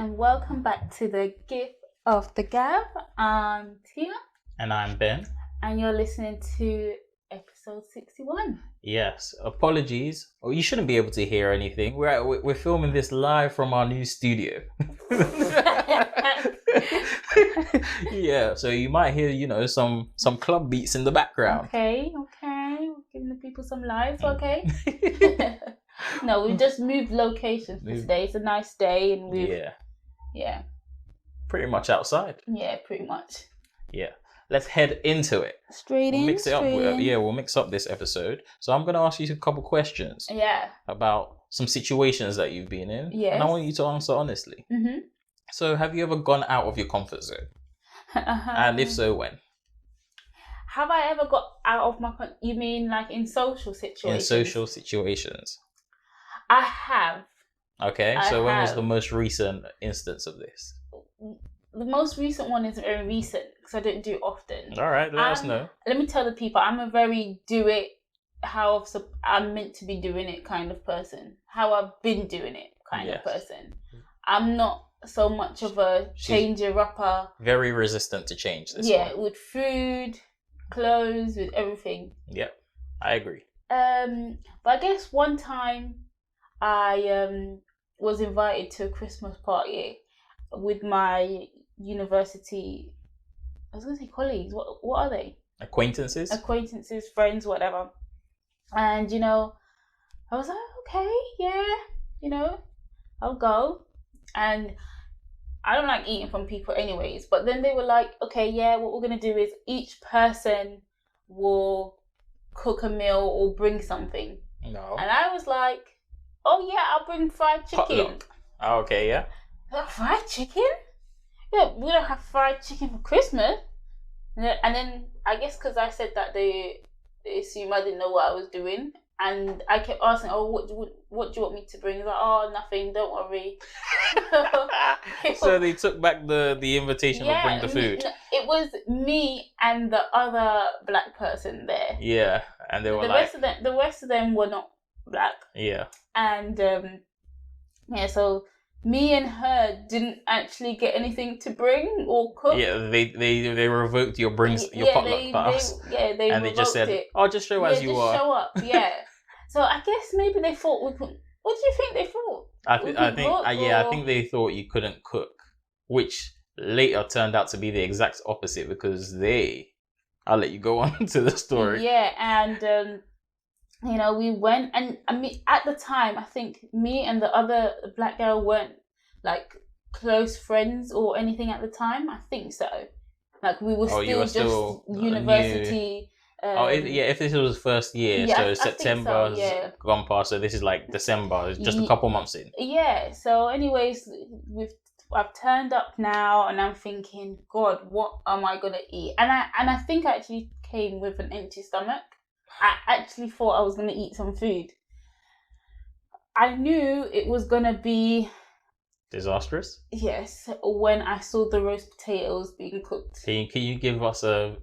and welcome back to the Gift of the Gab. I'm Tia. And I'm Ben. And you're listening to episode 61. Yes, apologies. Oh, you shouldn't be able to hear anything. We're filming this live from our new studio. Yeah, so you might hear, some club beats in the background. Okay. Giving the people some lives, okay? No, we just moved locations for today. It's a nice day and Yeah. Pretty much outside. Yeah, pretty much. Yeah. Let's head into it. We'll mix it up. We'll mix up this episode. So I'm going to ask you a couple questions. Yeah. About some situations that you've been in. Yes. And I want you to answer honestly. Mm-hmm. So have you ever gone out of your comfort zone? And if so, when? Have I ever got out of you mean like in social situations? In social situations. I have. Okay, so when was the most recent instance of this? The most recent one is very recent because I don't do it often. All right, let us know. Let me tell the people, I'm a very do it how I'm meant to be doing it kind of person. How I've been doing it kind of person. I'm not so much of a changer-upper. Very resistant to change this one. Yeah, with food, clothes, with everything. Yep, I agree. But I guess one time I was invited to a Christmas party with my university, I was going to say colleagues, what are they? Acquaintances, friends, whatever. And, I was like, okay, yeah, I'll go. And I don't like eating from people anyways, but then they were like, okay, yeah, what we're going to do is each person will cook a meal or bring something. No. And I was like, oh yeah, I'll bring fried chicken. Potluck. Oh, okay, yeah. Like, fried chicken? Yeah, we don't have fried chicken for Christmas. And then I guess because I said that, they assumed I didn't know what I was doing. And I kept asking, oh, what do you want me to bring? He's like, oh, nothing, don't worry. So they took back the invitation to bring the food. It was me and the other black person there. Yeah, and they were the rest of them were not black. Yeah. And so me and her didn't actually get anything to bring or cook. Yeah, they revoked your potluck pass. They just said, it. "Oh, just show as you are." Show up. Yeah. So I guess maybe they thought we could. What do you think they thought? I think they thought you couldn't cook, which later turned out to be the exact opposite because I'll let you go on to the story. Yeah, and we went, and I mean, at the time, I think me and the other black girl weren't like close friends or anything at the time. I think so. Like we were still university. If this was first year, so September's gone past, so this is like December, it's just a couple months in. Yeah, so anyways, I've turned up now and I'm thinking, God, what am I gonna eat? And I think I actually came with an empty stomach. I actually thought I was gonna eat some food. I knew it was gonna be disastrous. Yes, when I saw the roast potatoes being cooked. Can you give us a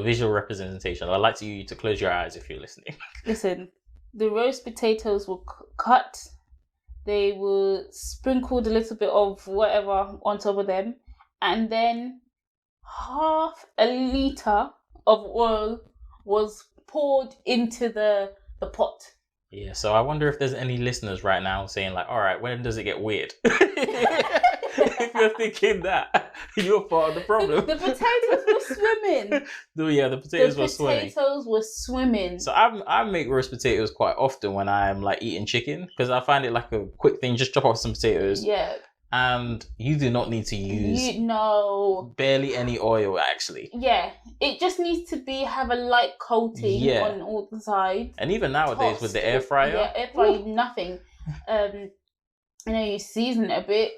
visual representation? I'd like you to close your eyes if you're listening. Listen, the roast potatoes were cut. They were sprinkled a little bit of whatever on top of them. And then half a litre of oil was poured into the pot. Yeah, so I wonder if there's any listeners right now saying like, all right, when does it get weird? If you're thinking that, you're part of the problem. The potatoes were swimming. The potatoes were swimming. The potatoes were swimming. So I make roast potatoes quite often when I'm like eating chicken because I find it like a quick thing. Just chop off some potatoes. Yeah. And you do not need to use barely any oil actually. Yeah, it just needs to have a light coating on all the sides. And even nowadays with the air fryer, air fryer, nothing. You season it a bit.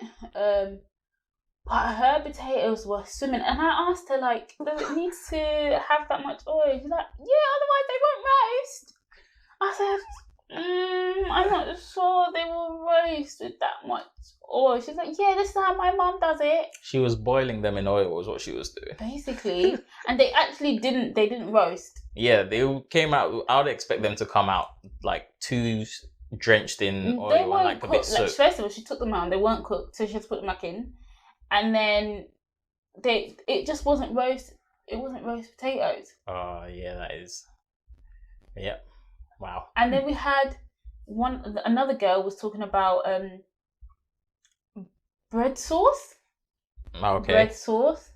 But her potatoes were swimming, and I asked her like, does it need to have that much oil? She's like, yeah, otherwise they won't roast. I said, I'm not sure they will roast with that much oil. She's like, yeah, this is how my mum does it. She was boiling them in oil was what she was doing. Basically. And they actually didn't roast. Yeah, they came out, I would expect them to come out like too drenched in oil They and weren't like a bit cooked. Like, soaked. first of all, she took them out and they weren't cooked, so she had to put them back in. And then it just wasn't roast. It wasn't roast potatoes. Oh yeah, that is. Yep. Wow. And then we had another girl was talking about bread sauce. Okay. Bread sauce.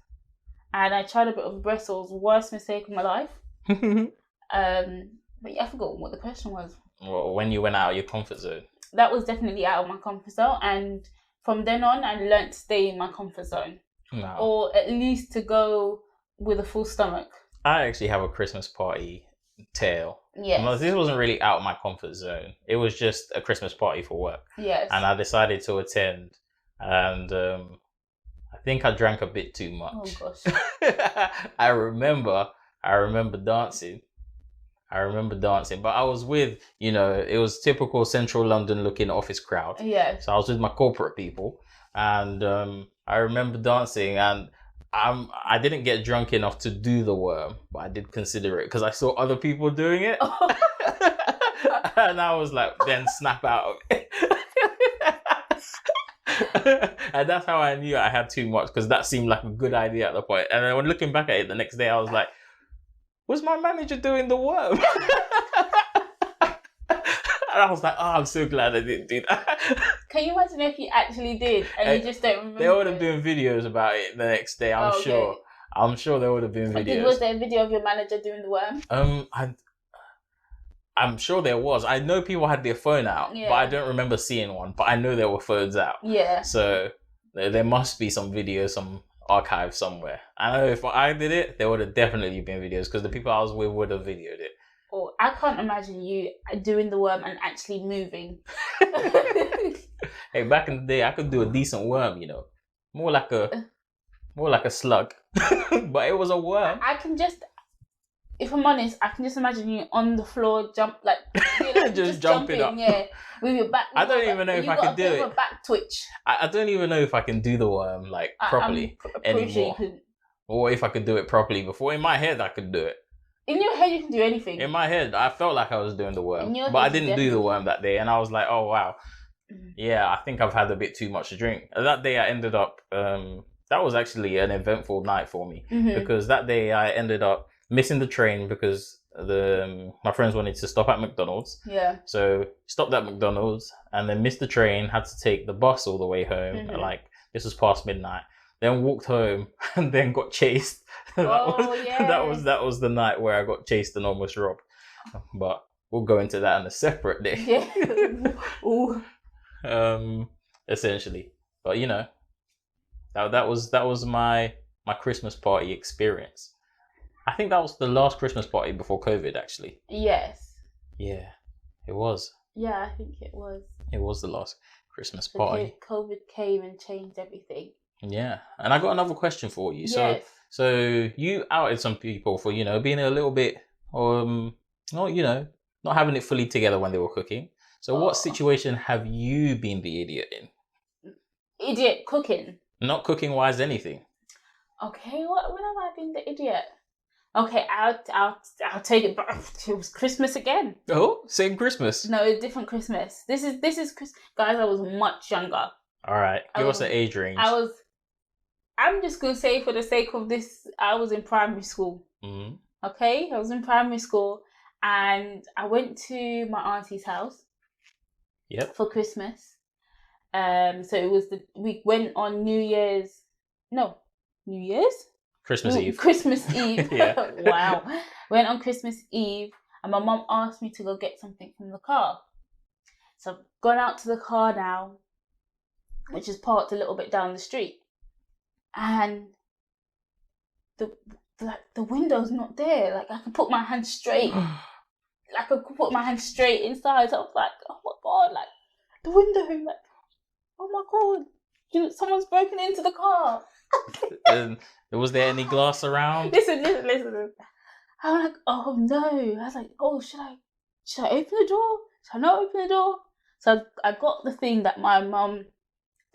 And I tried a bit of bread sauce. Worst mistake of my life. But yeah, I forgot what the question was. Well, when you went out of your comfort zone. That was definitely out of my comfort zone, and from then on, I learnt to stay in my comfort zone, No. or at least to go with a full stomach. I actually have a Christmas party tale. Yes. This wasn't really out of my comfort zone. It was just a Christmas party for work. Yes. And I decided to attend, and I think I drank a bit too much. Oh gosh. I remember dancing. But I was with, it was typical central London looking office crowd. Yes. So I was with my corporate people, and I remember dancing, and I didn't get drunk enough to do the worm, but I did consider it because I saw other people doing it. And I was like, then snap out of it. And that's how I knew I had too much, because that seemed like a good idea at the point. And then when looking back at it the next day, I was like, was my manager doing the worm? And I was like, I'm so glad I didn't do that. Can you imagine if you actually did and you just don't remember? They would have been videos about it the next day, I'm sure. I'm sure there would have been videos. Was there a video of your manager doing the worm? I'm sure there was. I know people had their phone out, Yeah. but I don't remember seeing one. But I know there were phones out. Yeah. So there must be some video, some archive somewhere. I know if I did it, there would have definitely been videos, because the people I was with would have videoed it. Oh, I can't imagine you doing the worm and actually moving. Hey, back in the day, I could do a decent worm, more like a slug, but it was a worm. If I'm honest, I can just imagine you on the floor, just jumping up. yeah, with your back. I don't even know if I could do it. A back twitch. I don't even know if I can do the worm properly anymore, or if I could do it properly before. In my head, I could do it. In your head, you can do anything. In my head, I felt like I was doing the worm, but I didn't do the worm that day, and I was like, oh wow, yeah, I think I've had a bit too much to drink. And that day, I ended up. That was actually an eventful night for me, because that day I ended up missing the train because my friends wanted to stop at McDonald's. Yeah. So stopped at McDonald's and then missed the train. Had to take the bus all the way home. This was past midnight. Then walked home and then got chased. That was the night where I got chased and almost robbed. But we'll go into that on a separate day. Yeah. Ooh. Essentially, but that was my Christmas party experience. I think that was the last Christmas party before COVID, actually. Yes. Yeah, it was. Yeah, I think it was. It was the last Christmas party. COVID came and changed everything. Yeah, and I got another question for you. Yes. So you outed some people for being a little bit not having it fully together when they were cooking. So what situation have you been the idiot in? Idiot cooking? Not cooking wise, anything. Okay, when have I been the idiot? Okay, I'll take it back. It was Christmas again. Oh, same Christmas. No, a different Christmas. This is guys. I was much younger. All right, give us an age range. I'm just gonna say, for the sake of this, I was in primary school. Mm-hmm. Okay, I was in primary school, and I went to my auntie's house. Yep. For Christmas. So it was we went on New Year's. Christmas Eve. Christmas Eve. Yeah. Wow. Went on Christmas Eve, and my mum asked me to go get something from the car. So I've gone out to the car now, which is parked a little bit down the street, and the window's not there. Like, I can put my hand straight. I could put my hand straight inside. So I was like, oh my God, like the window, like, oh my God, someone's broken into the car. Was there any glass around? Listen. I'm like, oh no. I was like, oh, should I open the door? Should I not open the door? So I got the thing that my mum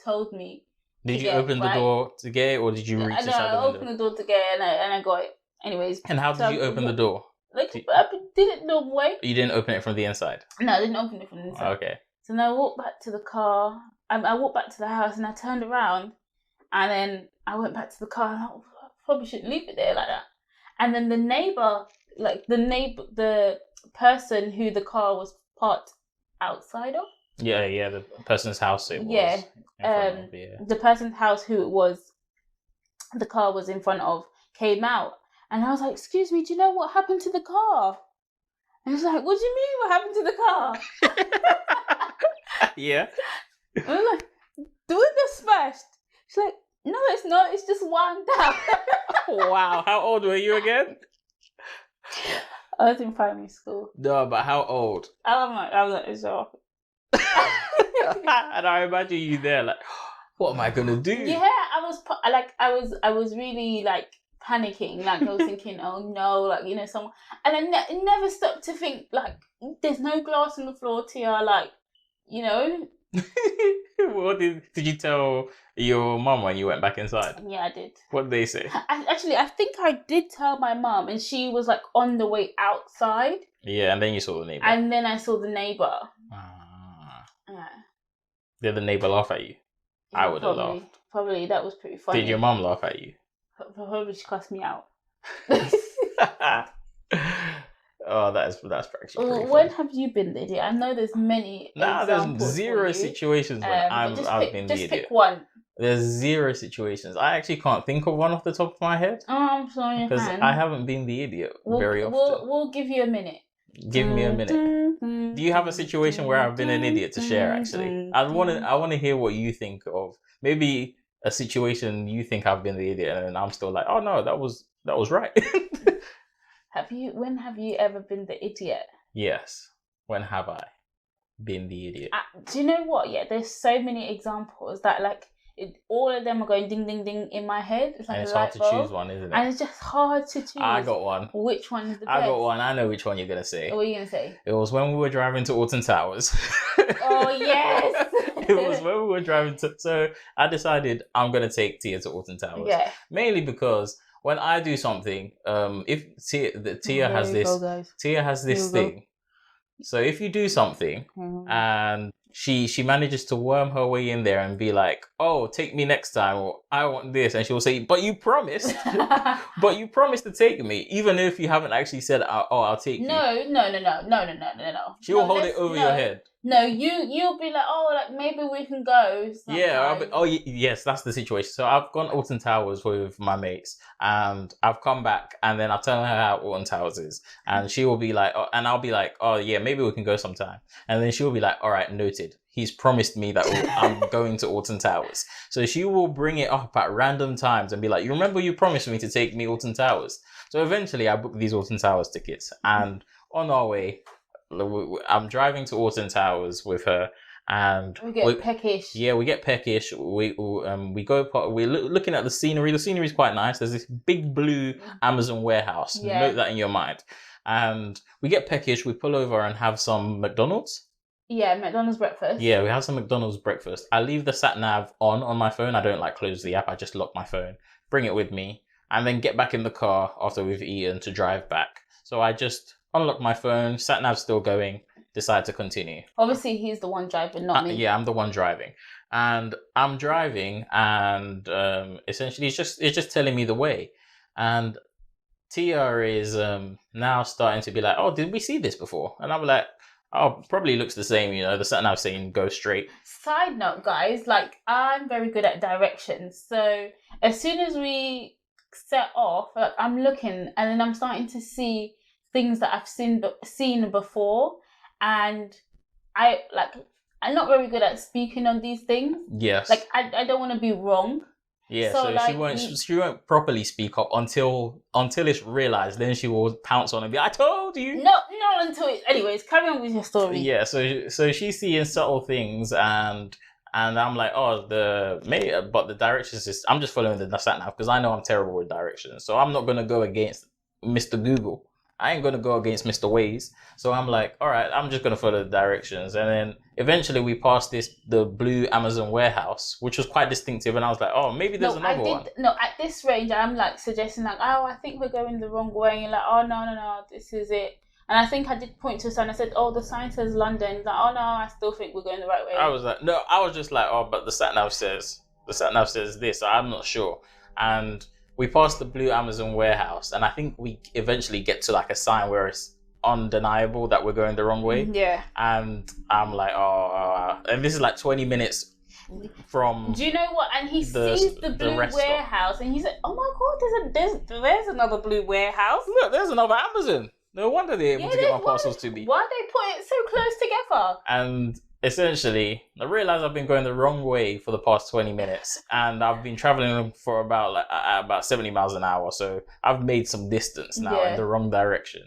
told me. Did you open the door to get it, or did you reach inside the window? I opened the door to get it, and I got it. Anyways. And how did you open the door? Like, I did it the way. You didn't open it from the inside? No, I didn't open it from the inside. Okay. So then I walked back to the car. I walked back to the house and I turned around and then I went back to the car and I thought, I probably shouldn't leave it there like that. And then the neighbour, the person who the car was parked outside of. Yeah, the person's house it was. Yeah. The person's house who it was, the car was in front of, came out. And I was like, excuse me, do you know what happened to the car? And he was like, what do you mean what happened to the car? Yeah. I was like, the window's smashed. She's like, no, it's not. It's just wound down. Wow. How old were you again? I was in primary school. No, but how old? I was like, it's off. And I imagine you there like, what am I gonna do? Yeah, I was really like panicking. Like I was thinking, oh no, like, you know, someone. And I never stopped to think, like, there's no glass on the floor, Tia. Like, you know. What did you tell your mum when you went back inside? Yeah, I did. What did they say? I think I did tell my mum, and she was like on the way outside. Yeah, and then you saw the neighbour. And then I saw the neighbour. Yeah. Did the neighbour laugh at you? Yeah, I would have laughed. Probably, that was pretty funny. Did your mum laugh at you? Probably she cussed me out. Oh, that's actually pretty When have you been the idiot? I know there's many. There's zero situations when I've been the idiot. Just pick one. There's zero situations. I actually can't think of one off the top of my head. Oh, I'm sorry. Because I haven't been the idiot very often. We'll give you a minute. Give me a minute. Do you have a situation where I've been an idiot to share? Actually, I want to hear what you think of. Maybe a situation you think I've been the idiot, and I'm still like, oh no, that was right. When have you ever been the idiot? Yes. When have I been the idiot? Do you know what? Yeah, there's so many examples that like all of them are going ding ding ding in my head. It's like, and it's hard to choose one, isn't it? And it's just hard to choose. I got one. Which one is the best? I got one. I know which one you're gonna say. What are you gonna say? It was when we were driving to Alton Towers. Oh yes. It was when we were driving to. So I decided I'm gonna take Tia to Alton Towers. Yeah. Mainly because when I do something, if Tia has this thing. So if you do something and she manages to worm her way in there and be like, oh, take me next time, or I want this, and she'll say, but you promised to take me, even if you haven't actually said, oh, I'll take you. No. She'll hold it over your head. No, you'll be like, oh, like maybe we can go sometime. Yeah, yes, that's the situation. So I've gone Alton Towers with my mates, and I've come back, and then I'll tell her how Alton Towers is, and she will be like, oh, and I'll be like, oh yeah, maybe we can go sometime, and then she'll be like, all right, noted. He's promised me that I'm going to Alton Towers. So she will bring it up at random times and be like, you remember you promised me to take me Alton Towers? So eventually I booked these Alton Towers tickets, and on our way, I'm driving to Alton Towers with her, and we get peckish. Yeah, we get peckish. We go. We're looking at the scenery. The scenery is quite nice. There's this big blue Amazon warehouse. Yeah. Note that in your mind. And we get peckish. We pull over and have some McDonald's. Yeah, McDonald's breakfast. Yeah, we have some McDonald's breakfast. I leave the sat nav on my phone. I don't like close the app. I just lock my phone, bring it with me, and then get back in the car after we've eaten to drive back. So I just unlock my phone, sat nav's still going, decide to continue. Obviously, he's the one driving, not me. Yeah, I'm the one driving. And I'm driving, and essentially it's just telling me the way. And Tia is now starting to be like, oh, did we see this before? And I'm like, oh, probably looks the same, you know, the sat nav saying go straight. Side note, guys, like, I'm very good at directions. So as soon as we set off, like, I'm looking, and then I'm starting to see things that I've seen before, and I'm not very good at speaking on these things. Yes. Like, I don't want to be wrong. Yeah, so like, she won't properly speak up until it's realized. Then she will pounce on and be, I told you. No, until it, anyways, carry on with your story. Yeah, so she's seeing subtle things, and I'm like, but the directions is, I'm just following the sat nav because I know I'm terrible with directions, so I'm not gonna go against Mr. Google. I ain't gonna go against Mr. Waze. So I'm like, all right, I'm just gonna follow the directions. And then eventually we passed the blue Amazon warehouse, which was quite distinctive. And I was like, oh, maybe there's another one. No, at this range, I'm like suggesting like, oh, I think we're going the wrong way. And you're like, oh, no, this is it. And I think I did point to a sign. I said, oh, the sign says London. He's like, oh, no, I still think we're going the right way. I was like, no, I was just like, oh, but the sat nav says this. So I'm not sure. And we passed the blue Amazon warehouse, and I think we eventually get to like a sign where it's undeniable that we're going the wrong way. Yeah. And I'm like, oh, and this is like 20 minutes from. Do you know what? And he sees the blue warehouse, and he's like, oh my God, there's another blue warehouse. Look, there's another Amazon. No wonder they're able to get my parcels to me. Why they put it so close together? And essentially, I realized I've been going the wrong way for the past 20 minutes, and I've been traveling for about 70 miles an hour. So I've made some distance now in the wrong direction,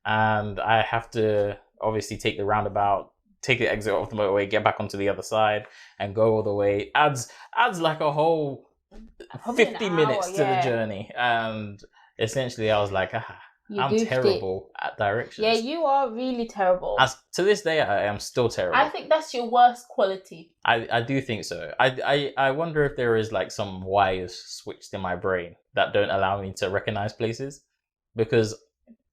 and I have to obviously take the roundabout, take the exit off the motorway, get back onto the other side, and go all the way. Adds like a whole 50 minutes to the journey, and essentially I was like, I'm terrible at directions. Yeah, you are really terrible. To this day, I am still terrible. I think that's your worst quality. I do think so. I wonder if there is like some wires switched in my brain that don't allow me to recognize places, because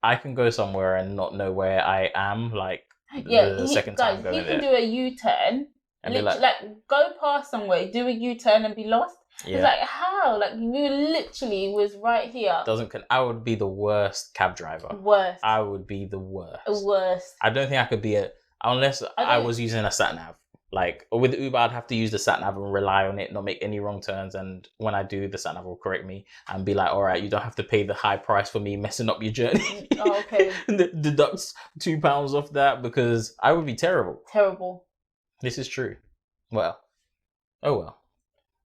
I can go somewhere and not know where I am like the second time going there. He can do a U-turn, and like go past somewhere, do a U-turn and be lost. Yeah. It's like, how? Like, you literally was right here. I would be the worst cab driver. Worst. I would be the worst. Worst. I don't think I could be unless I was using a sat-nav. Like, with Uber, I'd have to use the sat-nav and rely on it, not make any wrong turns. And when I do, the sat-nav will correct me and be like, all right, you don't have to pay the high price for me messing up your journey. Oh, okay. Deducts £2 off that, because I would be terrible. Terrible. This is true. Well. Oh, well.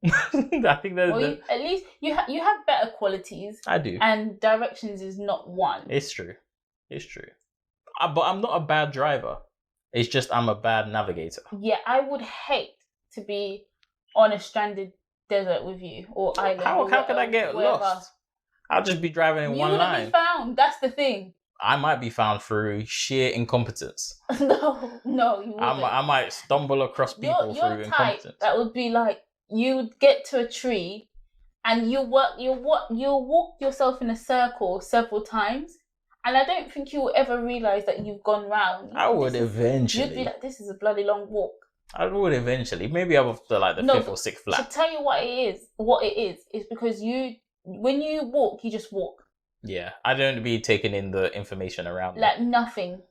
I think that at least you have better qualities. I do, and directions is not one. It's true, but I'm not a bad driver. It's just I'm a bad navigator. Yeah, I would hate to be on a stranded desert with you or island. How could I get lost? I'll just be driving in one line. You wouldn't be found. That's the thing. I might be found through sheer incompetence. No, you wouldn't. I might stumble across people through incompetence. That would be like, you would get to a tree and you'll walk yourself in a circle several times, and I don't think you will ever realise that you've gone round. I would eventually. You'd be like, this is a bloody long walk. I would eventually. Maybe after like the 5th or 6th flat. To tell you what it is because when you walk, you just walk. Yeah, I don't be taking in the information around like me. Nothing.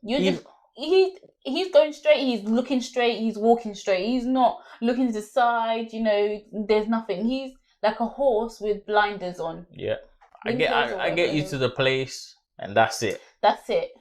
He's going straight, he's looking straight, he's walking straight. He's not looking to the side, there's nothing. He's like a horse with blinders on. Yeah. I get you to the place and that's it. That's it.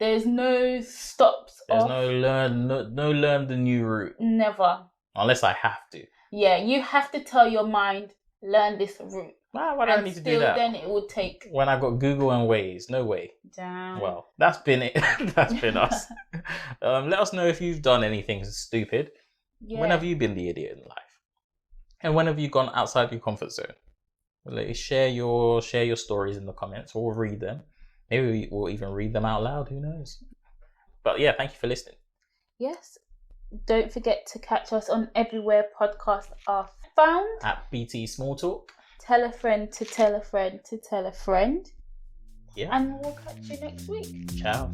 There's no stops. There's no learn the new route. Never. Unless I have to. Yeah, you have to tell your mind, learn this route. Why do I need to do that? Then it would take. When I got Google and Waze, no way. Damn. Well, that's been it. That's been us. Let us know if you've done anything stupid. Yeah. When have you been the idiot in life? And when have you gone outside your comfort zone? Well, share your stories in the comments. We'll read them. Maybe we'll even read them out loud. Who knows? But yeah, thank you for listening. Yes. Don't forget to catch us on everywhere podcasts are found. At BT Smalltalk. Tell a friend to tell a friend to tell a friend. Yeah. And we'll catch you next week. Ciao.